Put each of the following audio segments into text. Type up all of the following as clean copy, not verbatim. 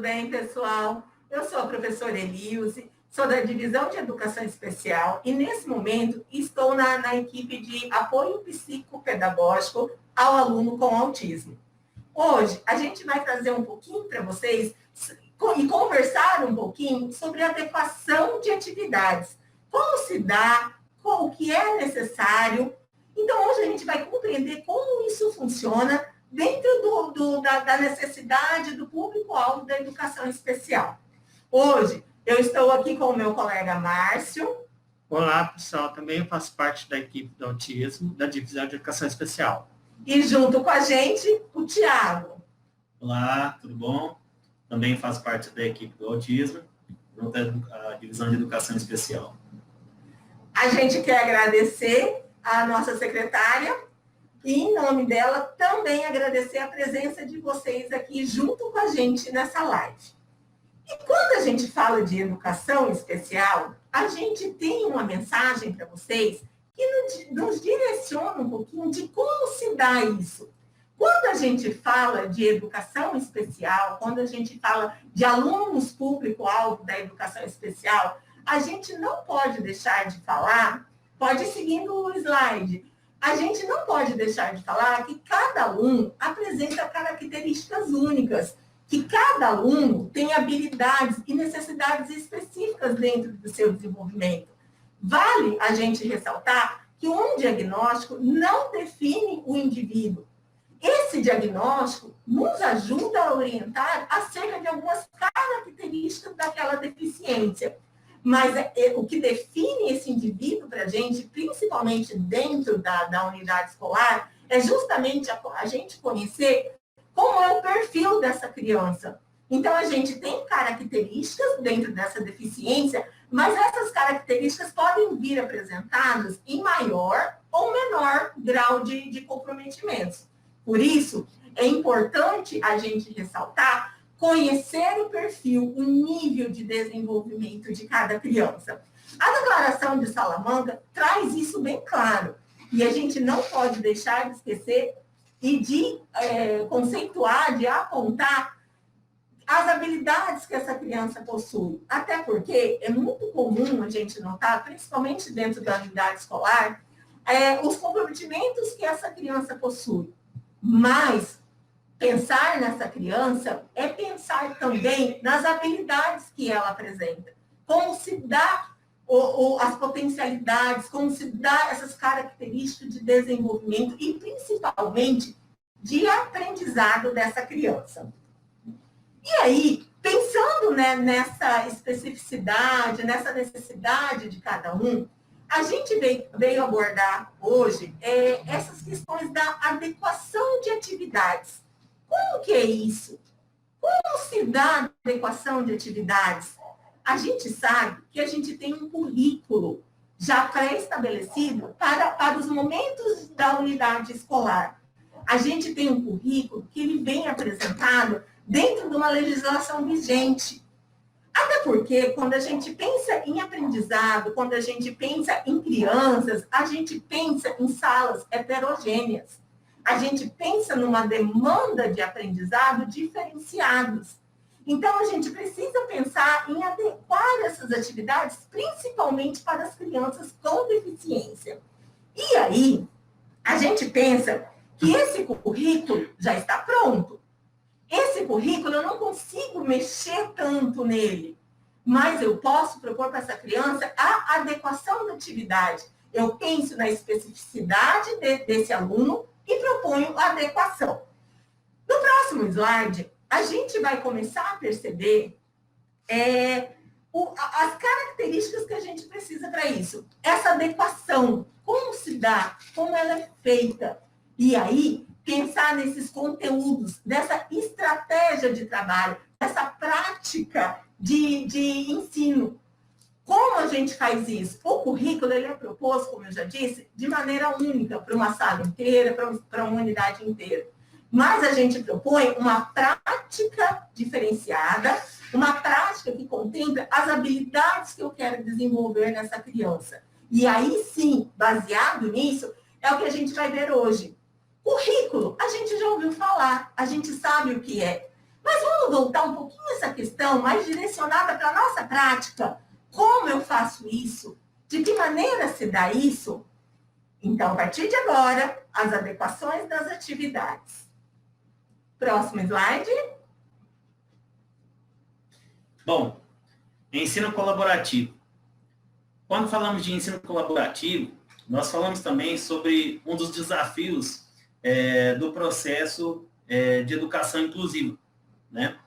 bem, pessoal? Eu sou a professora Eliuse, sou da Divisão de Educação Especial e, nesse momento, estou na equipe de apoio psicopedagógico ao aluno com autismo. Hoje, a gente vai trazer um pouquinho para vocês e conversar um pouquinho sobre a adequação de atividades. Como se dá, o que é necessário. Então, hoje a gente vai compreender como isso funciona dentro da necessidade do público-alvo da educação especial. Hoje, eu estou aqui com o meu colega Márcio. Olá, pessoal. Também eu faço parte da equipe do autismo, da Divisão de Educação Especial. E junto com a gente, o Tiago. Olá, tudo bom? Também faço parte da equipe do autismo, junto à Divisão de Educação Especial. A gente quer agradecer a nossa secretária e, em nome dela, também agradecer a presença de vocês aqui junto com a gente nessa live. E quando a gente fala de educação especial, a gente tem uma mensagem para vocês que nos direciona um pouquinho de como se dá isso. Quando a gente fala de educação especial, quando a gente fala de alunos público-alvo da educação especial, a gente não pode deixar de falar, pode ir seguindo o slide, a gente não pode deixar de falar que cada aluno apresenta características únicas, que cada aluno tem habilidades e necessidades específicas dentro do seu desenvolvimento. Vale a gente ressaltar que um diagnóstico não define o indivíduo. Esse diagnóstico nos ajuda a orientar acerca de algumas características daquela deficiência. Mas o que define esse indivíduo para a gente, principalmente dentro da unidade escolar, é justamente a gente conhecer como é o perfil dessa criança. Então, a gente tem características dentro dessa deficiência, mas essas características podem vir apresentadas em maior ou menor grau de comprometimentos. Por isso, é importante a gente ressaltar, conhecer o perfil, o nível de desenvolvimento de cada criança. A Declaração de Salamanca traz isso bem claro. E a gente não pode deixar de esquecer e de conceituar, de apontar as habilidades que essa criança possui. Até porque é muito comum a gente notar, principalmente dentro da unidade escolar, os comprometimentos que essa criança possui. Mas pensar nessa criança é pensar também nas habilidades que ela apresenta. Como se dá as potencialidades, como se dá essas características de desenvolvimento e, principalmente, de aprendizado dessa criança. E aí, pensando, né, nessa especificidade, nessa necessidade de cada um, a gente veio abordar hoje essas questões da adequação de atividades. Como que é isso? Como se dá a adequação de atividades? A gente sabe que a gente tem um currículo já pré-estabelecido para os momentos da unidade escolar. A gente tem um currículo que ele vem apresentado dentro de uma legislação vigente. Até porque, quando a gente pensa em aprendizado, quando a gente pensa em crianças, a gente pensa em salas heterogêneas. A gente pensa numa demanda de aprendizado diferenciados. Então, a gente precisa pensar em adequar essas atividades, principalmente para as crianças com deficiência. E aí, a gente pensa que esse currículo já está pronto. Esse currículo eu não consigo mexer tanto nele, mas eu posso propor para essa criança a adequação da atividade. Eu penso na especificidade desse aluno e proponho a adequação. No próximo slide, a gente vai começar a perceber as características que a gente precisa para isso. Essa adequação, como se dá, como ela é feita. E aí, pensar nesses conteúdos, dessa estratégia de trabalho, dessa prática de ensino. Como a gente faz isso? O currículo ele é proposto, como eu já disse, de maneira única, para uma sala inteira, para uma unidade inteira. Mas a gente propõe uma prática diferenciada, uma prática que contempla as habilidades que eu quero desenvolver nessa criança. E aí sim, baseado nisso, é o que a gente vai ver hoje. Currículo, a gente já ouviu falar, a gente sabe o que é. Mas vamos voltar um pouquinho essa questão mais direcionada para a nossa prática. Como eu faço isso? De que maneira se dá isso? Então, a partir de agora, as adequações das atividades. Próximo slide. Bom, ensino colaborativo. Quando falamos de ensino colaborativo, nós falamos também sobre um dos desafios do processo de educação inclusiva, né?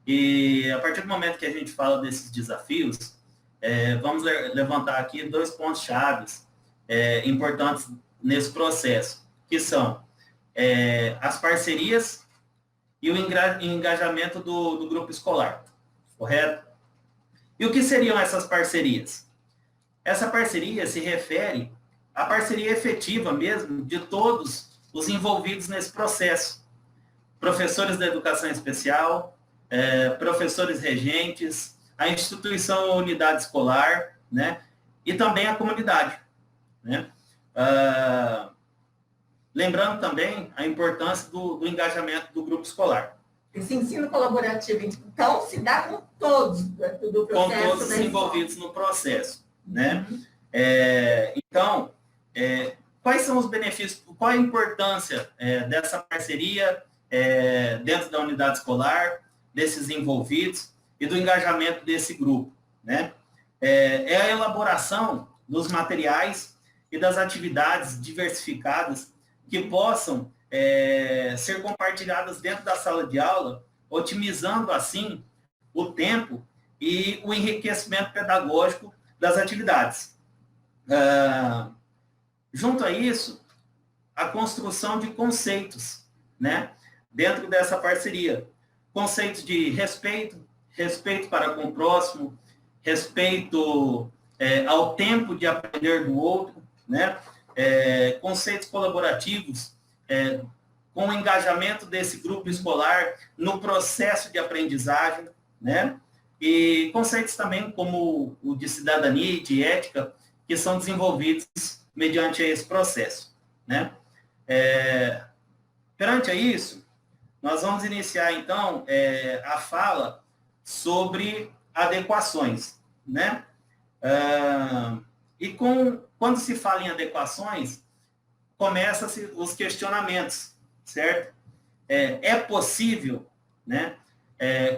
E a partir do momento que a gente fala desses desafios, vamos levantar aqui 2 pontos chaves importantes nesse processo, que são as parcerias e o engajamento do grupo escolar, correto? E o que seriam essas parcerias? Essa parceria se refere à parceria efetiva mesmo de todos os envolvidos nesse processo. Professores da educação especial, professores regentes, a instituição ou unidade escolar, né? E também a comunidade, né? Lembrando também a importância do engajamento do grupo escolar. Esse ensino colaborativo, então, se dá com todos do processo. Com todos os envolvidos no processo, né? Então, quais são os benefícios, qual a importância dessa parceria dentro da unidade escolar, desses envolvidos e do engajamento desse grupo, né? É a elaboração dos materiais e das atividades diversificadas que possam ser compartilhadas dentro da sala de aula, otimizando, assim, o tempo e o enriquecimento pedagógico das atividades. Junto a isso, a construção de conceitos, né, dentro dessa parceria. Conceitos de respeito para com o próximo, respeito ao tempo de aprender do outro, né? Conceitos colaborativos, com o engajamento desse grupo escolar no processo de aprendizagem, né? E conceitos também como o de cidadania e de ética, que são desenvolvidos mediante esse processo, né? Perante a isso, nós vamos iniciar, então, a fala sobre adequações, né? Quando se fala em adequações, começam-se os questionamentos, certo? É possível, né?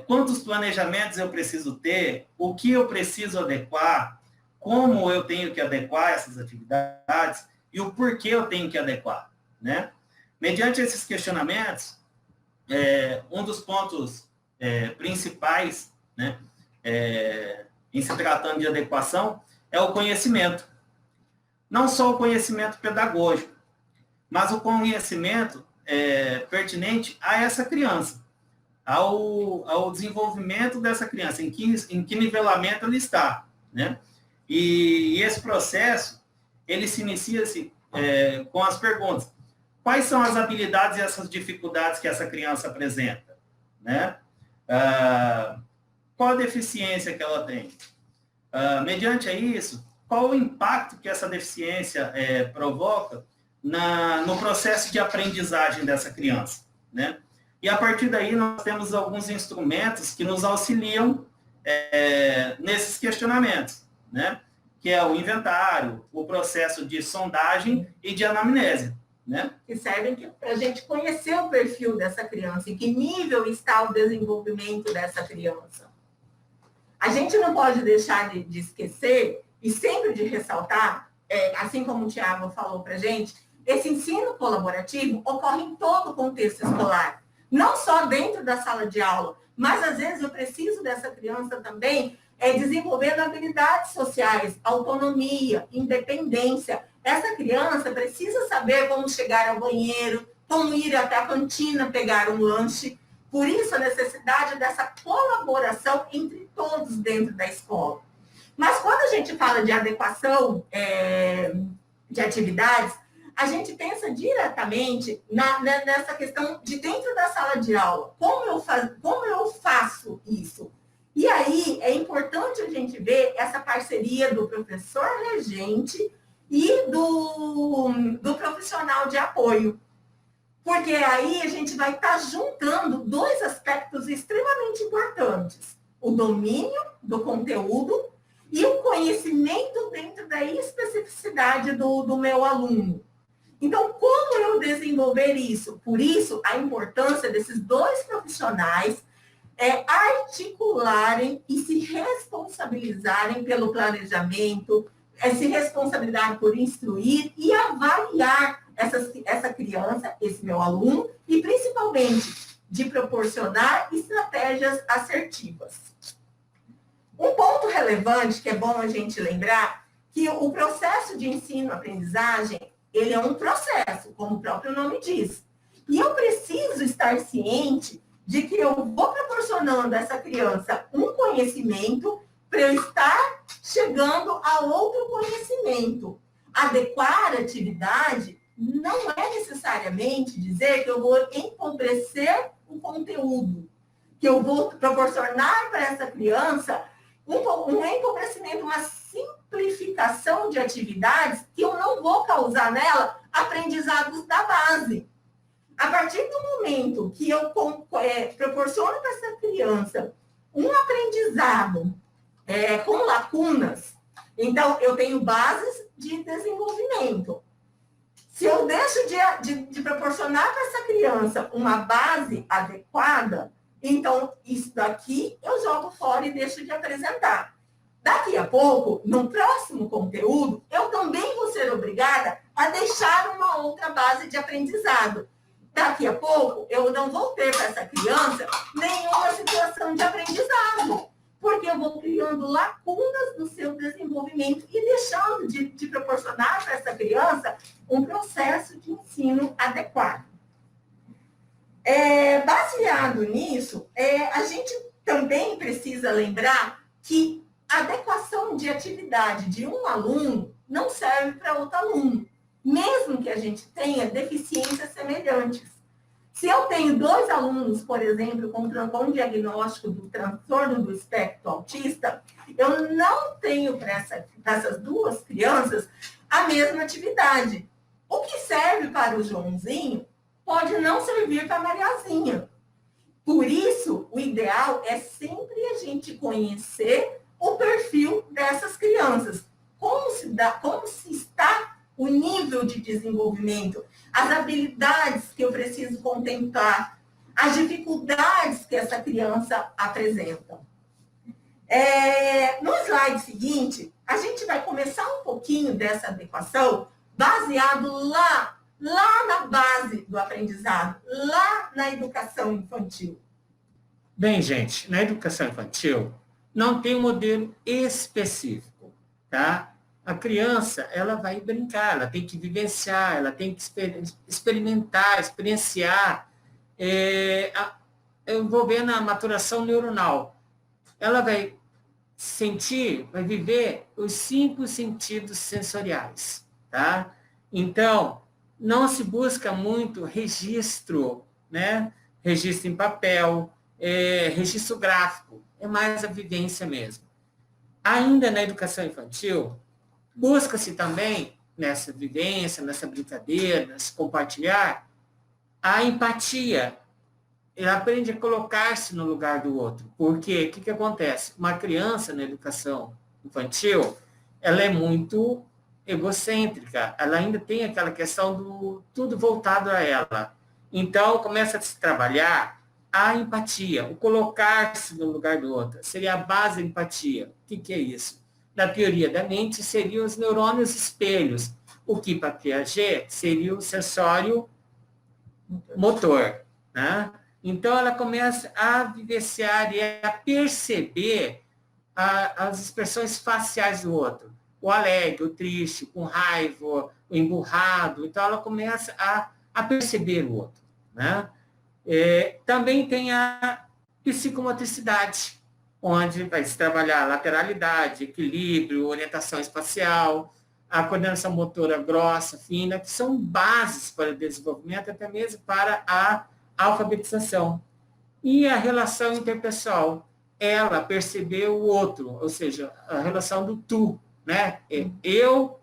Quantos planejamentos eu preciso ter? O que eu preciso adequar? Como eu tenho que adequar essas atividades? E o porquê eu tenho que adequar, né? Mediante esses questionamentos, um dos pontos principais, né, em se tratando de adequação, é o conhecimento. Não só o conhecimento pedagógico, mas o conhecimento pertinente a essa criança, ao desenvolvimento dessa criança, em que nivelamento ele está, né? E esse processo, ele se inicia-se com as perguntas. Quais são as habilidades e essas dificuldades que essa criança apresenta, né? Qual a deficiência que ela tem? Mediante a isso, qual o impacto que essa deficiência provoca no processo de aprendizagem dessa criança, né? E a partir daí nós temos alguns instrumentos que nos auxiliam nesses questionamentos, né? Que é o inventário, o processo de sondagem e de anamnese, né? Que servem para a gente conhecer o perfil dessa criança, em que nível está o desenvolvimento dessa criança. A gente não pode deixar de esquecer e sempre de ressaltar, assim como o Thiago falou para a gente, esse ensino colaborativo ocorre em todo o contexto escolar, não só dentro da sala de aula, mas às vezes eu preciso dessa criança também desenvolvendo habilidades sociais, autonomia, independência. Essa criança precisa saber como chegar ao banheiro, como ir até a cantina pegar um lanche. Por isso, a necessidade dessa colaboração entre todos dentro da escola. Mas quando a gente fala de adequação de atividades, a gente pensa diretamente nessa questão de dentro da sala de aula. Como eu faço isso? E aí, é importante a gente ver essa parceria do professor regente e do profissional de apoio. Porque aí a gente vai estar juntando dois aspectos extremamente importantes: o domínio do conteúdo e o conhecimento dentro da especificidade do meu aluno. Então, como eu desenvolver isso? Por isso, a importância desses dois profissionais articularem e se responsabilizarem pelo planejamento, se responsabilizar por instruir e avaliar essa criança, esse meu aluno, e principalmente de proporcionar estratégias assertivas. Um ponto relevante que é bom a gente lembrar, que o processo de ensino-aprendizagem, ele é um processo, como o próprio nome diz. E eu preciso estar ciente de que eu vou proporcionando a essa criança um conhecimento para eu estar chegando a outro conhecimento. Adequar a atividade não é necessariamente dizer que eu vou empobrecer o conteúdo, que eu vou proporcionar para essa criança um empobrecimento, uma simplificação de atividades que eu não vou causar nela aprendizados da base. A partir do momento que eu proporciono para essa criança um aprendizado com lacunas, então eu tenho bases de desenvolvimento. Se eu deixo de proporcionar para essa criança uma base adequada, então isso daqui eu jogo fora e deixo de apresentar. Daqui a pouco, no próximo conteúdo, eu também vou ser obrigada a deixar uma outra base de aprendizado. Daqui a pouco, eu não vou ter para essa criança nenhuma situação de aprendizado, porque eu vou criando lacunas no seu desenvolvimento e deixando de proporcionar para essa criança um processo de ensino adequado. Baseado nisso, a gente também precisa lembrar que a adequação de atividade de um aluno não serve para outro aluno, mesmo que a gente tenha deficiências semelhantes. Se eu tenho 2 alunos, por exemplo, com diagnóstico do transtorno do espectro autista, eu não tenho para essas 2 crianças a mesma atividade. O que serve para o Joãozinho pode não servir para a Mariazinha. Por isso, o ideal é sempre a gente conhecer o perfil dessas crianças. Como se está o nível de desenvolvimento, as habilidades que eu preciso contemplar, as dificuldades que essa criança apresenta. No slide seguinte, a gente vai começar um pouquinho dessa adequação baseado lá na base do aprendizado, lá na educação infantil. Bem, gente, na educação infantil não tem um modelo específico, tá? A criança, ela vai brincar, ela tem que vivenciar, ela tem que experimentar, experienciar, envolvendo a maturação neuronal. Ela vai sentir, vai viver os 5 sentidos sensoriais, tá? Então, não se busca muito registro, né? Registro em papel, registro gráfico, é mais a vivência mesmo. Ainda na educação infantil, busca-se também, nessa vivência, nessa brincadeira, nesse compartilhar, a empatia. Ele aprende a colocar-se no lugar do outro. Porque o que acontece? Uma criança na educação infantil, ela é muito egocêntrica. Ela ainda tem aquela questão do tudo voltado a ela. Então, começa a se trabalhar a empatia, o colocar-se no lugar do outro. Seria a base da empatia. O que é isso? Na teoria da mente, seriam os neurônios espelhos. O que para Piaget seria o sensório motor, né? Então, ela começa a vivenciar e a perceber as expressões faciais do outro. O alegre, o triste, com raiva, o emburrado. Então, ela começa a perceber o outro, né? Também tem a psicomotricidade, onde vai se trabalhar lateralidade, equilíbrio, orientação espacial, a coordenação motora grossa, fina, que são bases para o desenvolvimento, até mesmo para a alfabetização. E a relação interpessoal, ela perceber o outro, ou seja, a relação do tu, né? Eu,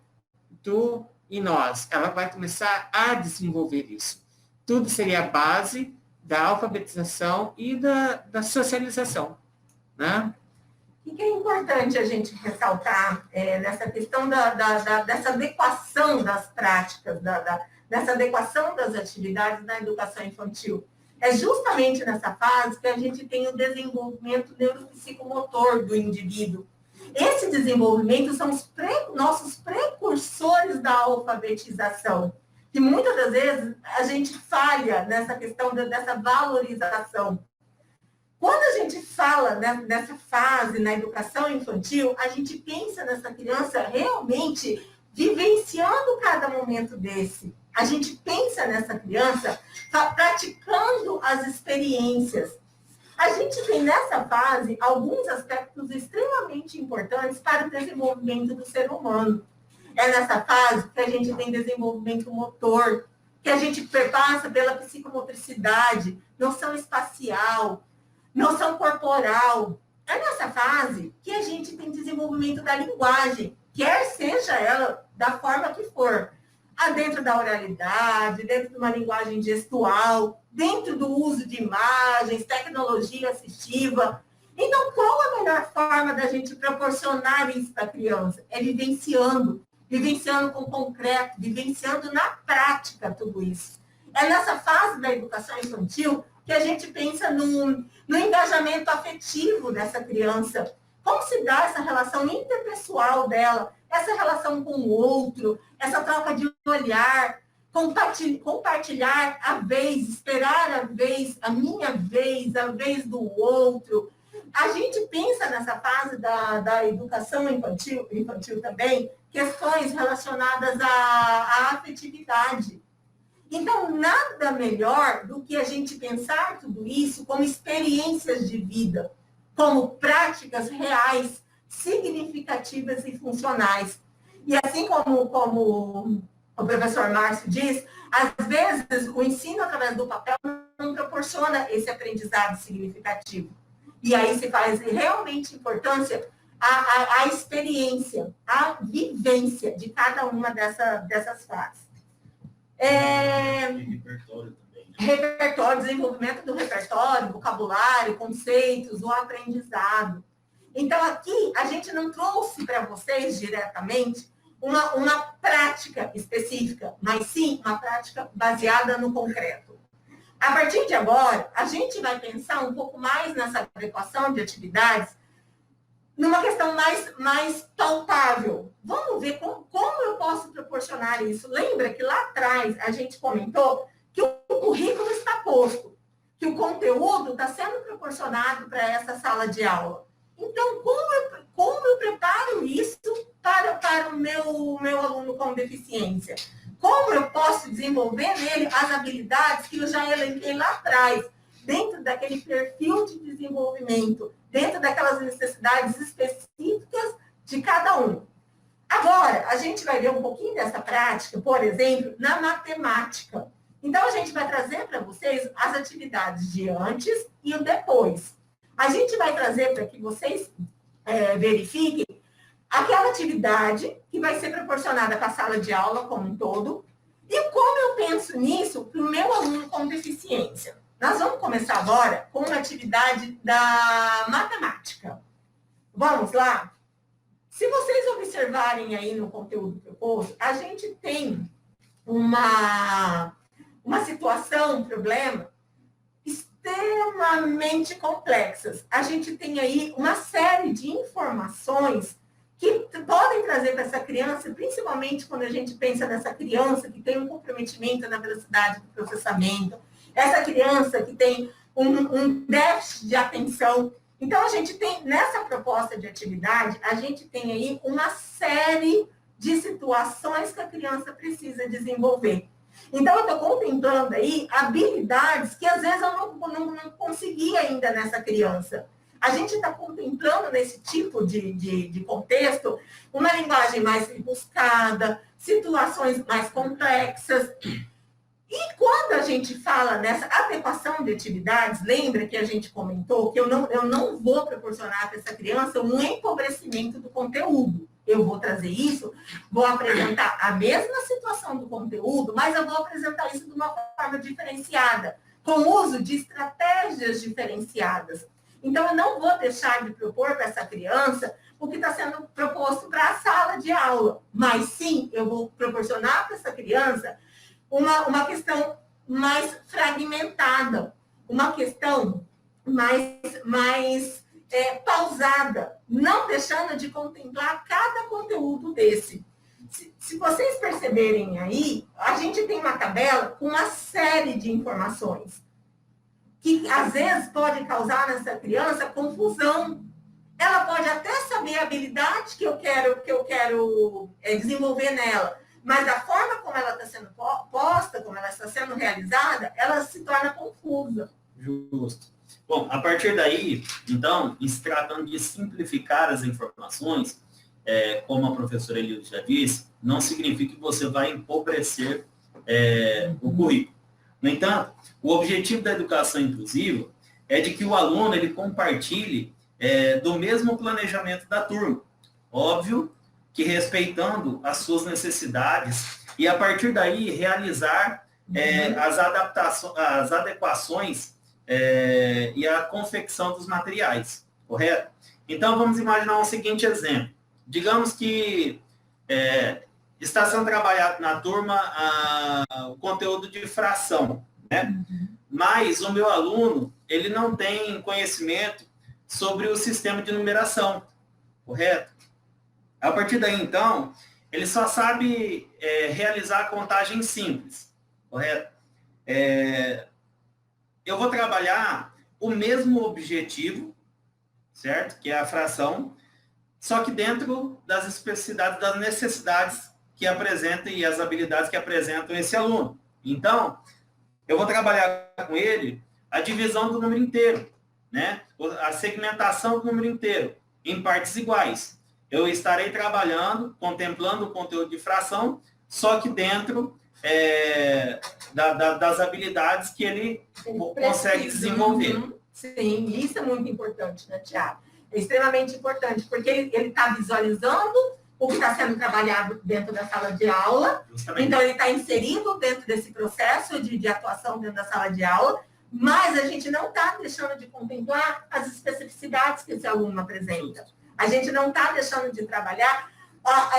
tu e nós. Ela vai começar a desenvolver isso. tudo seria a base da alfabetização e da socialização, né? O que é importante a gente ressaltar nessa questão dessa adequação das práticas, dessa adequação das atividades na educação infantil? É justamente nessa fase que a gente tem o desenvolvimento neuropsicomotor do indivíduo. Esse desenvolvimento são os nossos precursores da alfabetização. E muitas das vezes a gente falha nessa questão dessa valorização. Quando a gente fala nessa fase na educação infantil, a gente pensa nessa criança realmente vivenciando cada momento desse. A gente pensa nessa criança praticando as experiências. A gente tem nessa fase alguns aspectos extremamente importantes para o desenvolvimento do ser humano. É nessa fase que a gente tem desenvolvimento motor, que a gente perpassa pela psicomotricidade, noção espacial, noção corporal. É nessa fase que a gente tem desenvolvimento da linguagem, quer seja ela da forma que for. Dentro da oralidade, dentro de uma linguagem gestual, dentro do uso de imagens, tecnologia assistiva. Então, qual a melhor forma da gente proporcionar isso para a criança? É vivenciando com concreto, vivenciando na prática tudo isso. É nessa fase da educação infantil que a gente pensa no engajamento afetivo dessa criança. Como se dá essa relação interpessoal dela, essa relação com o outro, essa troca de olhar, compartilhar a vez, esperar a vez, a minha vez, a vez do outro. A gente pensa nessa fase da educação infantil também, questões relacionadas à afetividade. Então, nada melhor do que a gente pensar tudo isso como experiências de vida, como práticas reais, significativas e funcionais. E assim como o professor Márcio diz, às vezes o ensino através do papel não proporciona esse aprendizado significativo. E aí se faz realmente importância a experiência, a vivência de cada uma dessas fases. Repertório também. Repertório, desenvolvimento do repertório, vocabulário, conceitos, o aprendizado. Então, aqui, a gente não trouxe para vocês diretamente uma prática específica, mas sim uma prática baseada no concreto. A partir de agora, a gente vai pensar um pouco mais nessa adequação de atividades numa questão mais palpável. Vamos ver como eu posso proporcionar isso. Lembra que lá atrás a gente comentou que o currículo está posto, que o conteúdo está sendo proporcionado para essa sala de aula. Então, como eu preparo isso para o meu aluno com deficiência? Como eu posso desenvolver nele as habilidades que eu já elenquei lá atrás, dentro daquele perfil de desenvolvimento, dentro daquelas necessidades específicas de cada um. Agora, a gente vai ver um pouquinho dessa prática, por exemplo, na matemática. Então, a gente vai trazer para vocês as atividades de antes e o depois. A gente vai trazer para que vocês verifiquem aquela atividade que vai ser proporcionada para a sala de aula como um todo e como eu penso nisso para o meu aluno com deficiência. Nós vamos começar agora com uma atividade da matemática. Vamos lá? Se vocês observarem aí no conteúdo proposto, a gente tem uma situação, um problema extremamente complexas. A gente tem aí uma série de informações que podem trazer para essa criança, principalmente quando a gente pensa nessa criança que tem um comprometimento na velocidade do processamento, essa criança que tem um déficit de atenção. Então, a gente tem, nessa proposta de atividade, a gente tem aí uma série de situações que a criança precisa desenvolver. Então, eu estou contemplando aí habilidades que, às vezes, eu não consegui ainda nessa criança. A gente está contemplando, nesse tipo de contexto, uma linguagem mais rebuscada, situações mais complexas. E quando a gente fala nessa adequação de atividades, lembra que a gente comentou que eu não vou proporcionar para essa criança um empobrecimento do conteúdo. eu vou trazer isso, vou apresentar a mesma situação do conteúdo, mas eu vou apresentar isso de uma forma diferenciada, com o uso de estratégias diferenciadas. Então, eu não vou deixar de propor para essa criança o que está sendo proposto para a sala de aula, mas sim, eu vou proporcionar para essa criança uma questão mais fragmentada, uma questão mais pausada, não deixando de contemplar cada conteúdo desse. Se vocês perceberem aí, a gente tem uma tabela com uma série de informações que às vezes pode causar nessa criança confusão. Ela pode até saber a habilidade que eu quero desenvolver nela, mas a forma como ela está sendo posta, como ela está sendo realizada, ela se torna confusa. Justo. Bom, a partir daí, então, em se tratando de simplificar as informações, como a professora Elilde já disse, não significa que você vai empobrecer o currículo. No entanto, o objetivo da educação inclusiva é de que o aluno ele compartilhe do mesmo planejamento da turma. Óbvio que respeitando as suas necessidades e, a partir daí, realizar as adequações e a confecção dos materiais, correto? Então, vamos imaginar um seguinte exemplo. Digamos que está sendo trabalhado na turma o conteúdo de fração, né? Mas o meu aluno, ele não tem conhecimento sobre o sistema de numeração, correto? A partir daí, então, ele só sabe realizar a contagem simples, correto? Eu vou trabalhar o mesmo objetivo, certo? Que é a fração, só que dentro das especificidades, das necessidades que apresentam e as habilidades que apresentam esse aluno. Então, eu vou trabalhar com ele a divisão do número inteiro, né? A segmentação do número inteiro em partes iguais. Eu estarei trabalhando, contemplando o conteúdo de fração, só que dentro das habilidades que ele consegue desenvolver. Sim, isso é muito importante, né, Tiago? É extremamente importante, porque ele está visualizando o que está sendo trabalhado dentro da sala de aula. Justamente. Então, ele está inserido dentro desse processo de atuação dentro da sala de aula, mas a gente não está deixando de contemplar as especificidades que esse aluno apresenta. A gente não está deixando de trabalhar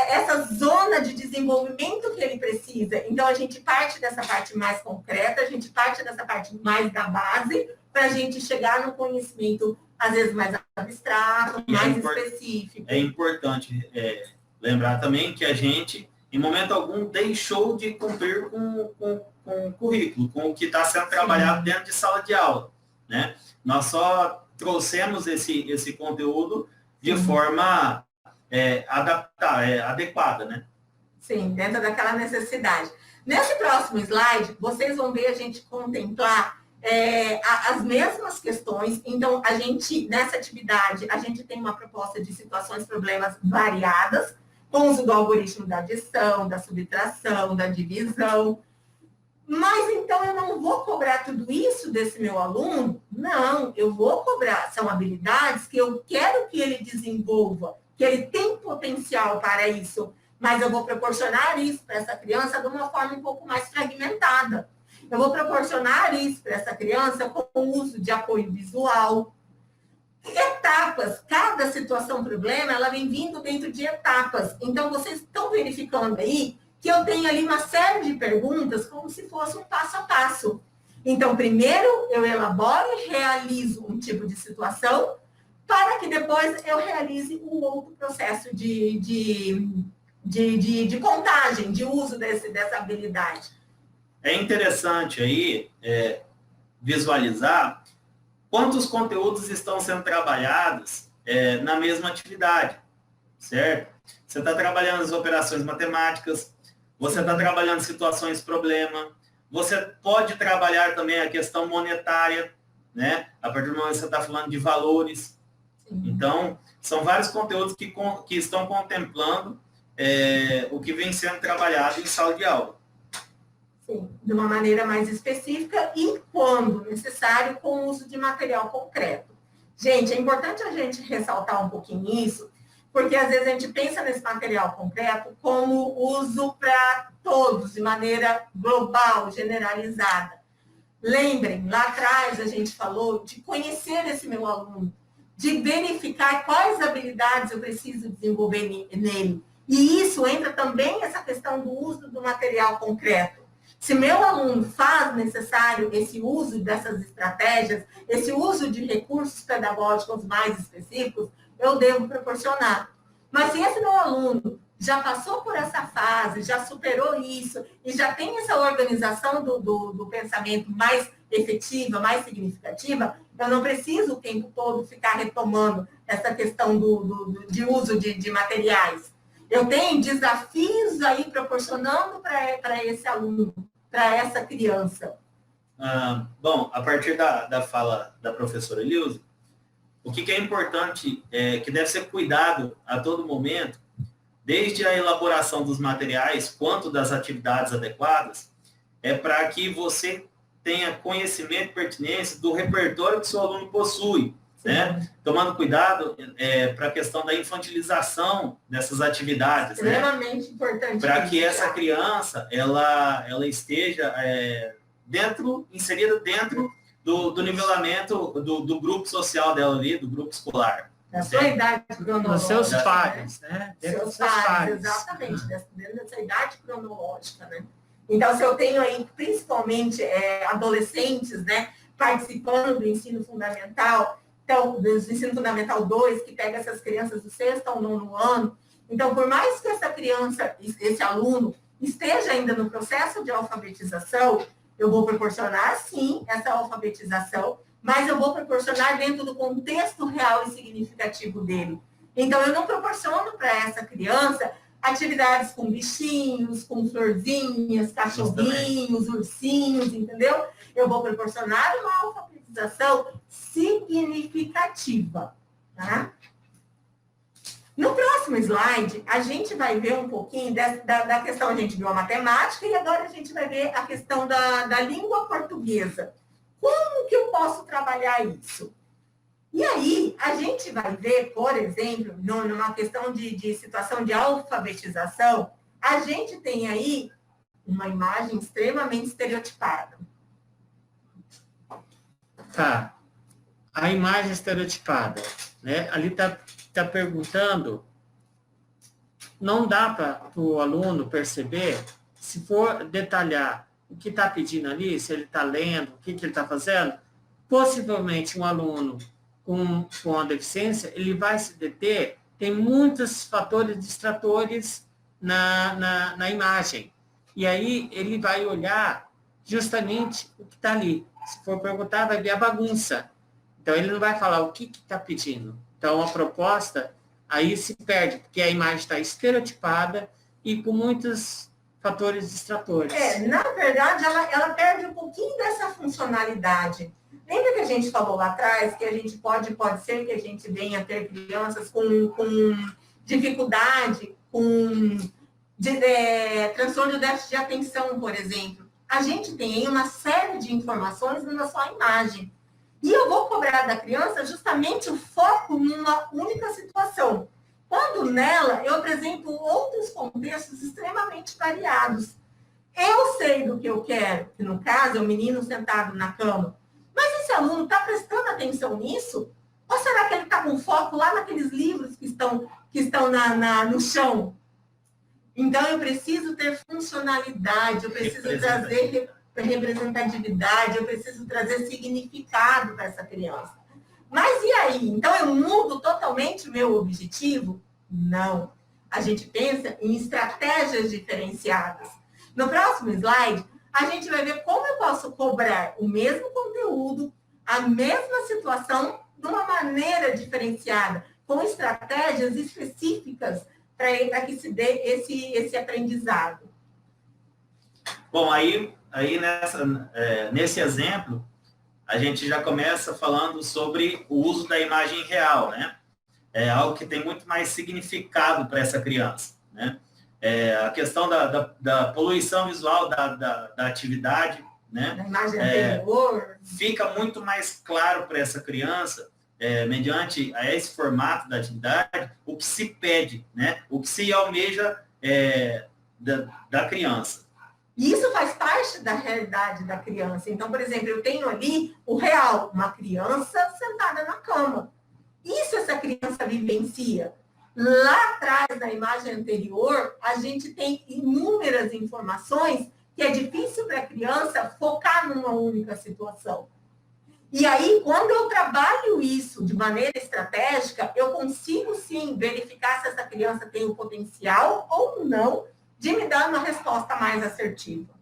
essa zona de desenvolvimento que ele precisa. Então, a gente parte dessa parte mais concreta, a gente parte dessa parte mais da base, para a gente chegar no conhecimento, às vezes, mais abstrato, mais específico. É importante lembrar também que a gente, em momento algum, deixou de cumprir com o currículo, com o que está sendo trabalhado dentro de sala de aula, né? Nós só trouxemos esse conteúdo de forma adequada, né? Sim, dentro daquela necessidade. Nesse próximo slide, vocês vão ver a gente contemplar as mesmas questões. Então, nessa atividade, a gente tem uma proposta de situações, problemas variadas, com uso do algoritmo da adição, da subtração, da divisão. Mas, então, eu não vou cobrar tudo isso desse meu aluno? Não, eu vou cobrar. São habilidades que eu quero que ele desenvolva, que ele tem potencial para isso, mas eu vou proporcionar isso para essa criança de uma forma um pouco mais fragmentada. Eu vou proporcionar isso para essa criança com o uso de apoio visual. Etapas, cada situação, problema, ela vem vindo dentro de etapas. Então, vocês estão verificando aí que eu tenho ali uma série de perguntas como se fosse um passo a passo. Então, primeiro, eu elaboro e realizo um tipo de situação para que depois eu realize um outro processo de contagem, de uso dessa habilidade. É interessante aí visualizar quantos conteúdos estão sendo trabalhados na mesma atividade, certo? Você está trabalhando as operações matemáticas, você está trabalhando situações problema, você pode trabalhar também a questão monetária, né? A partir do momento que você está falando de valores. Sim. Então, são vários conteúdos que estão contemplando o que vem sendo trabalhado em sala de aula. Sim, de uma maneira mais específica e, quando necessário, com o uso de material concreto. Gente, é importante a gente ressaltar um pouquinho isso, Porque às vezes a gente pensa nesse material concreto como uso para todos, de maneira global, generalizada. Lembrem, lá atrás a gente falou de conhecer esse meu aluno, de verificar quais habilidades eu preciso desenvolver nele. E isso entra também essa questão do uso do material concreto. Se meu aluno faz necessário esse uso dessas estratégias, esse uso de recursos pedagógicos mais específicos, eu devo proporcionar. Mas se esse meu aluno já passou por essa fase, já superou isso, e já tem essa organização do pensamento mais efetiva, mais significativa, eu não preciso o tempo todo ficar retomando essa questão de uso de materiais. Eu tenho desafios aí proporcionando para esse aluno, para essa criança. Bom, a partir da fala da professora Ilse, o que é importante, que deve ser cuidado a todo momento, desde a elaboração dos materiais quanto das atividades adequadas, é para que você tenha conhecimento e pertinência do repertório que seu aluno possui, né? Tomando cuidado para a questão da infantilização dessas atividades. Extremamente importante. Para que essa criança ela esteja inserida dentro do nivelamento do grupo social dela ali, do grupo escolar. Da sua idade cronológica. Dos seus pares, né? Seus pares, exatamente, dentro dessa idade cronológica, né? Então, se eu tenho aí, principalmente, adolescentes, né, participando do ensino fundamental, então, do ensino fundamental 2, que pega essas crianças do 6º ao 9º ano, então, por mais que essa criança, esse aluno, esteja ainda no processo de alfabetização, eu vou proporcionar, sim, essa alfabetização, mas eu vou proporcionar dentro do contexto real e significativo dele. Então, eu não proporciono para essa criança atividades com bichinhos, com florzinhas, cachorrinhos, ursinhos, entendeu? Eu vou proporcionar uma alfabetização significativa, tá? No próximo slide, a gente vai ver um pouquinho da questão, a gente viu a matemática e agora a gente vai ver a questão da língua portuguesa. Como que eu posso trabalhar isso? E aí, a gente vai ver, por exemplo, numa questão de situação de alfabetização, a gente tem aí uma imagem extremamente estereotipada. Tá. A imagem estereotipada, né? Ali tá perguntando, não dá para o aluno perceber, se for detalhar o que está pedindo ali, se ele está lendo, o que ele está fazendo, possivelmente um aluno com a deficiência, ele vai se deter, tem muitos fatores distratores na imagem. E aí ele vai olhar justamente o que está ali. Se for perguntar, vai ver a bagunça. Então ele não vai falar o que está pedindo. Então a proposta aí se perde, porque a imagem está estereotipada e com muitos fatores distratores. Na verdade, ela perde um pouquinho dessa funcionalidade. Lembra que a gente falou lá atrás que a gente pode ser que a gente venha a ter crianças com dificuldade, com transtorno de déficit de atenção, por exemplo. A gente tem aí uma série de informações na sua imagem. E eu vou cobrar da criança justamente o foco numa única situação. Quando nela eu apresento outros contextos extremamente variados. Eu sei do que eu quero, que no caso é o menino sentado na cama. Mas esse aluno está prestando atenção nisso? Ou será que ele está com foco lá naqueles livros que estão no chão? Então, eu preciso ter funcionalidade, eu preciso trazer representatividade, eu preciso trazer significado para essa criança. Mas e aí? Então, eu mudo totalmente o meu objetivo? Não. A gente pensa em estratégias diferenciadas. No próximo slide, a gente vai ver como eu posso cobrar o mesmo conteúdo, a mesma situação, de uma maneira diferenciada, com estratégias específicas para que se dê esse aprendizado. Bom, aí nesse exemplo, a gente já começa falando sobre o uso da imagem real, né? É algo que tem muito mais significado para essa criança, né? A questão da poluição visual da atividade, né? A imagem anterior. Fica muito mais claro para essa criança mediante a esse formato da atividade, o que se pede, né? O que se almeja da criança. Isso faz parte da realidade da criança. Então, por exemplo, eu tenho ali o real, uma criança sentada na cama. Isso essa criança vivencia. Lá atrás, na imagem anterior, a gente tem inúmeras informações que é difícil para a criança focar numa única situação. E aí, quando eu trabalho isso de maneira estratégica, eu consigo, sim, verificar se essa criança tem o potencial ou não de me dar uma resposta mais assertiva.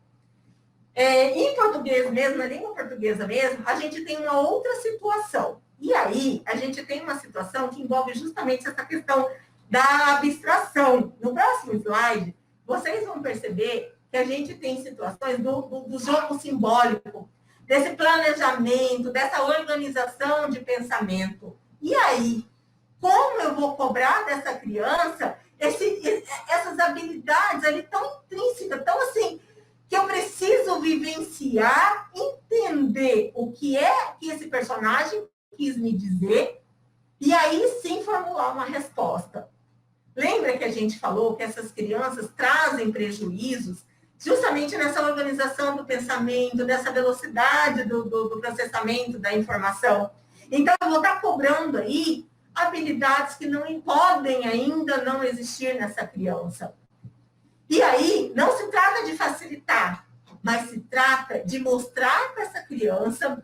Em português mesmo, na língua portuguesa mesmo, a gente tem uma outra situação. E aí, a gente tem uma situação que envolve justamente essa questão da abstração. No próximo slide, vocês vão perceber que a gente tem situações do jogo simbólico, desse planejamento, dessa organização de pensamento. E aí, como eu vou cobrar dessa criança essas habilidades ali tão intrínsecas, tão assim, que eu preciso vivenciar, entender o que é que esse personagem quis me dizer, e aí sim formular uma resposta. Lembra que a gente falou que essas crianças trazem prejuízos justamente nessa organização do pensamento, dessa velocidade do processamento da informação. Então, eu vou estar cobrando aí habilidades que não podem ainda não existir nessa criança. E aí, não se trata de facilitar, mas se trata de mostrar para essa criança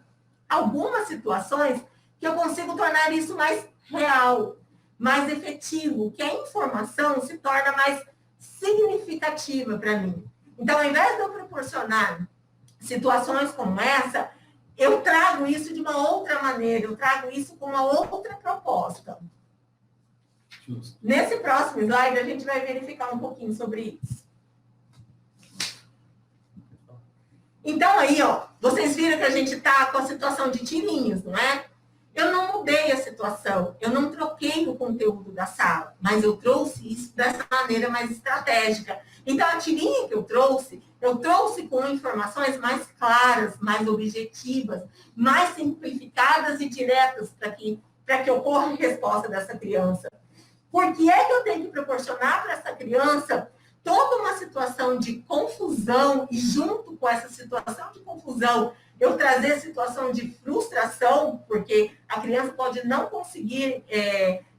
algumas situações que eu consigo tornar isso mais real, mais efetivo, que a informação se torna mais significativa para mim. Então, ao invés de eu proporcionar situações como essa, eu trago isso de uma outra maneira, eu trago isso com uma outra proposta. Justo. Nesse próximo slide, a gente vai verificar um pouquinho sobre isso. Então, aí, ó, vocês viram que a gente está com a situação de tirinhos, não é? Eu não mudei a situação, eu não troquei o conteúdo da sala, mas eu trouxe isso dessa maneira mais estratégica. Então, a tirinha que eu trouxe com informações mais claras, mais objetivas, mais simplificadas e diretas para que ocorra a resposta dessa criança. Por que é que eu tenho que proporcionar para essa criança toda uma situação de confusão e junto com essa situação de confusão, eu trazer situação de frustração, porque a criança pode não conseguir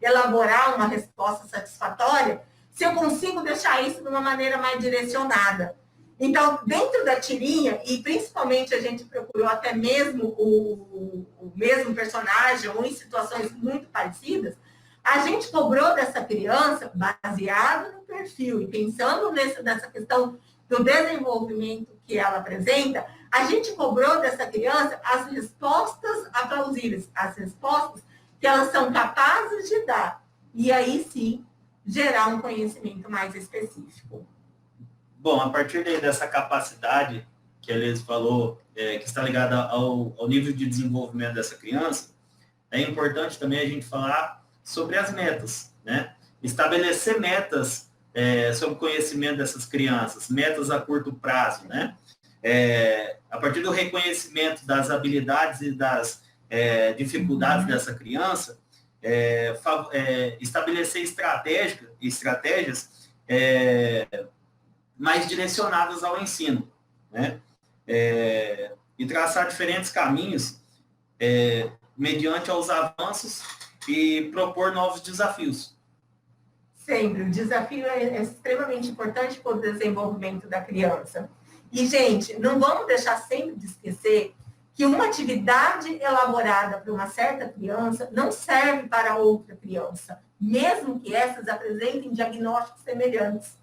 elaborar uma resposta satisfatória, se eu consigo deixar isso de uma maneira mais direcionada. Então, dentro da tirinha, e principalmente a gente procurou até mesmo o mesmo personagem, ou em situações muito parecidas, a gente cobrou dessa criança, baseado no perfil e pensando nessa questão do desenvolvimento que ela apresenta, a gente cobrou dessa criança as respostas aplausíveis, as respostas que elas são capazes de dar. E aí sim, gerar um conhecimento mais específico. Bom, a partir dessa capacidade que a Elis falou, que está ligada ao nível de desenvolvimento dessa criança, é importante também a gente falar sobre as metas, né? Estabelecer metas sobre o conhecimento dessas crianças, metas a curto prazo, né? A partir do reconhecimento das habilidades e das dificuldades dessa criança, estabelecer estratégias mais direcionadas ao ensino, né? E traçar diferentes caminhos mediante aos avanços e propor novos desafios. Sempre. O desafio é extremamente importante para o desenvolvimento da criança. E, gente, não vamos deixar sempre de esquecer que uma atividade elaborada para uma certa criança não serve para outra criança, mesmo que essas apresentem diagnósticos semelhantes.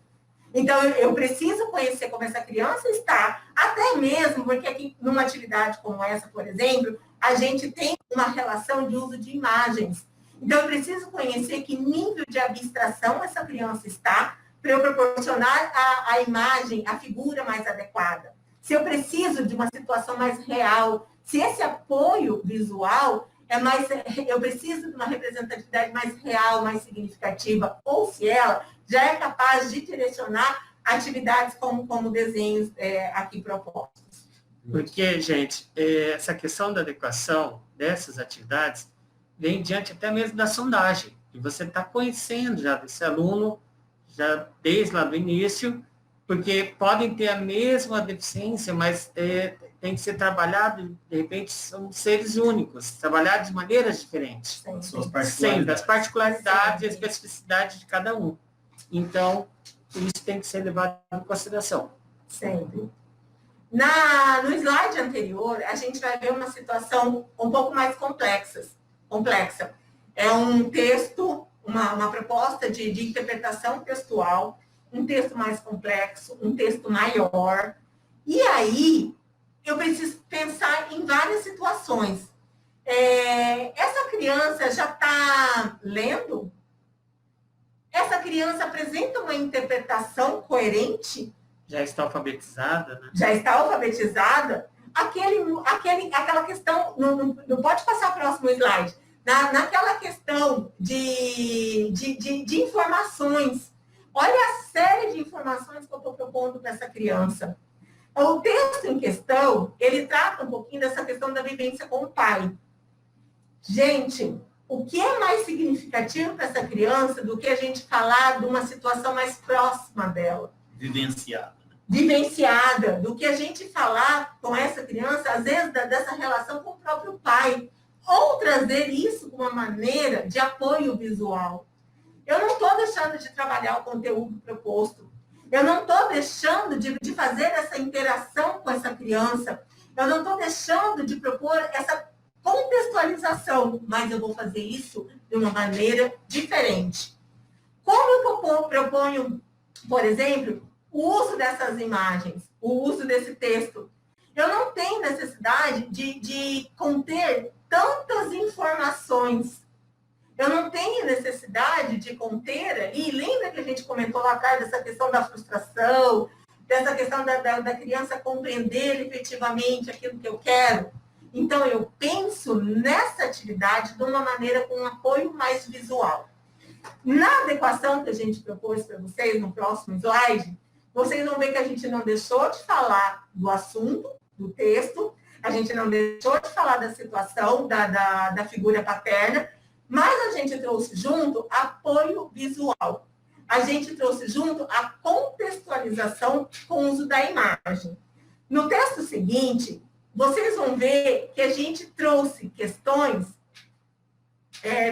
Então, eu preciso conhecer como essa criança está, até mesmo porque aqui, numa atividade como essa, por exemplo, a gente tem uma relação de uso de imagens. Então, eu preciso conhecer que nível de abstração essa criança está para eu proporcionar a imagem, a figura mais adequada. Se eu preciso de uma situação mais real, se esse apoio visual eu preciso de uma representatividade mais real, mais significativa, ou se ela já é capaz de direcionar atividades como desenhos aqui propostos. Porque, gente, essa questão da adequação dessas atividades vem diante até mesmo da sondagem. E você está conhecendo já desse aluno, já desde lá do início, porque podem ter a mesma deficiência, mas tem que ser trabalhado, de repente, são seres únicos, trabalhados de maneiras diferentes. Sempre, as particularidades e a especificidade de cada um. Então, isso tem que ser levado em consideração. Sempre. No slide anterior, a gente vai ver uma situação um pouco mais complexa. É um texto, uma proposta de interpretação textual, um texto mais complexo, um texto maior. E aí, eu preciso pensar em várias situações. Essa criança já está lendo? Essa criança apresenta uma interpretação coerente? Já está alfabetizada, né? Já está alfabetizada? Aquela questão, não pode passar para o próximo slide, naquela questão de informações. Olha a série de informações que eu estou propondo para essa criança. O texto em questão, ele trata um pouquinho dessa questão da vivência com o pai. Gente, o que é mais significativo para essa criança do que a gente falar de uma situação mais próxima dela? Vivenciada, do que a gente falar com essa criança, às vezes, dessa relação com o próprio pai. Ou trazer isso com uma maneira de apoio visual. Eu não estou deixando de trabalhar o conteúdo proposto. Eu não estou deixando de fazer essa interação com essa criança. Eu não estou deixando de propor essa contextualização, mas eu vou fazer isso de uma maneira diferente. Como eu proponho, por exemplo, o uso dessas imagens, o uso desse texto? Eu não tenho necessidade de conter tantas informações. Eu não tenho necessidade de conter ali, lembra que a gente comentou lá atrás dessa questão da frustração, dessa questão da criança compreender efetivamente aquilo que eu quero? Então, eu penso nessa atividade de uma maneira com um apoio mais visual. Na adequação que a gente propôs para vocês, no próximo slide, vocês vão ver que a gente não deixou de falar do assunto, do texto, a gente não deixou de falar da situação, da figura paterna, mas a gente trouxe junto apoio visual. A gente trouxe junto a contextualização com o uso da imagem. No texto seguinte, vocês vão ver que a gente trouxe questões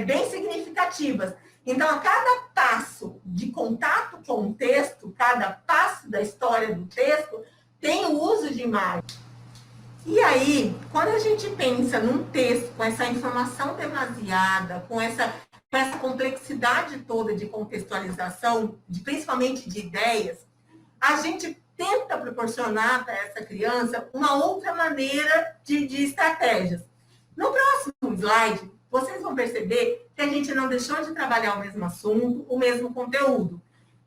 bem significativas. Então, a cada passo de contato com o texto, cada passo da história do texto, tem o uso de imagem. E aí, quando a gente pensa num texto com essa informação demasiada, com essa complexidade toda de contextualização, principalmente de ideias, a gente tenta proporcionar para essa criança uma outra maneira de estratégias. No próximo slide, vocês vão perceber que a gente não deixou de trabalhar o mesmo assunto, o mesmo conteúdo.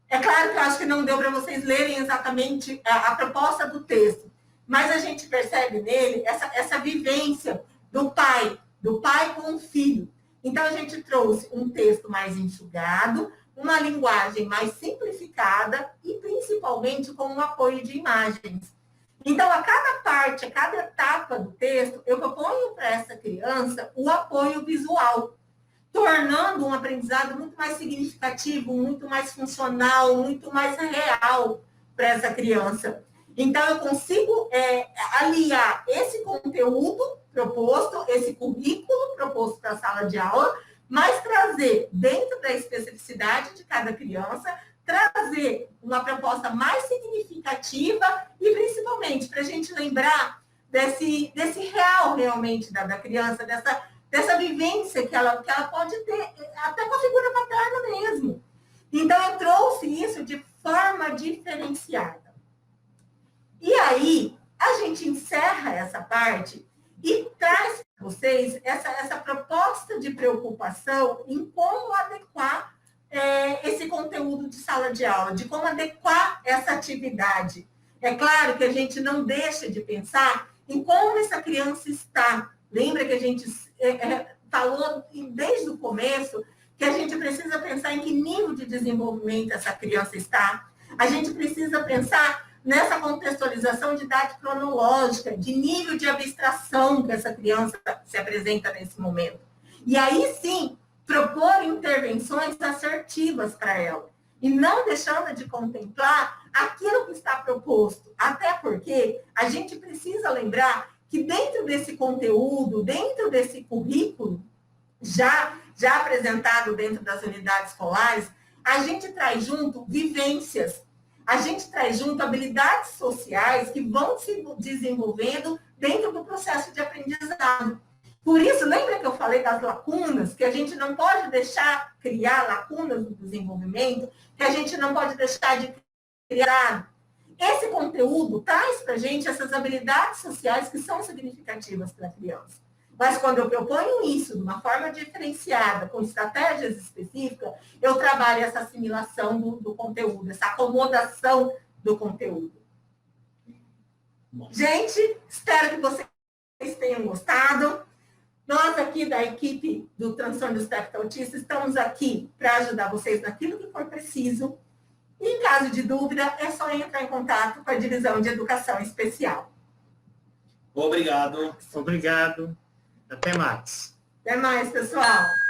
É claro que eu acho que não deu para vocês lerem exatamente a proposta do texto, mas a gente percebe nele essa vivência do pai com o filho. Então, a gente trouxe um texto mais enxugado, uma linguagem mais simplificada e, principalmente, com um apoio de imagens. Então, a cada parte, a cada etapa do texto, eu proponho para essa criança o apoio visual, tornando um aprendizado muito mais significativo, muito mais funcional, muito mais real para essa criança. Então, eu consigo aliar esse conteúdo proposto, esse currículo proposto para a sala de aula, mas trazer, dentro da especificidade de cada criança, trazer uma proposta mais significativa e, principalmente, para a gente lembrar desse real, realmente, da criança, dessa vivência que ela pode ter, até com a figura paterna mesmo. Então, eu trouxe isso de forma diferenciada. E aí, a gente encerra essa parte e traz para vocês essa proposta de preocupação em como adequar esse conteúdo de sala de aula, de como adequar essa atividade. É claro que a gente não deixa de pensar em como essa criança está. Lembra que a gente falou desde o começo que a gente precisa pensar em que nível de desenvolvimento essa criança está. A gente precisa pensar nessa contextualização de idade cronológica, de nível de abstração que essa criança se apresenta nesse momento. E aí sim, propor intervenções assertivas para ela. E não deixando de contemplar aquilo que está proposto. Até porque a gente precisa lembrar que dentro desse conteúdo, dentro desse currículo, já apresentado dentro das unidades escolares, a gente traz junto vivências, a gente traz junto habilidades sociais que vão se desenvolvendo dentro do processo de aprendizado. Por isso, lembra que eu falei das lacunas, que a gente não pode deixar criar lacunas no desenvolvimento, que a gente não pode deixar de criar. Esse conteúdo traz para a gente essas habilidades sociais que são significativas para a criança. Mas quando eu proponho isso de uma forma diferenciada, com estratégias específicas, eu trabalho essa assimilação do conteúdo, essa acomodação do conteúdo. Gente, espero que vocês tenham gostado. Nós aqui da equipe do Transtorno do Espectro Autista estamos aqui para ajudar vocês naquilo que for preciso. E em caso de dúvida, é só entrar em contato com a Divisão de Educação Especial. Obrigado. Obrigado. Até mais. Até mais, pessoal.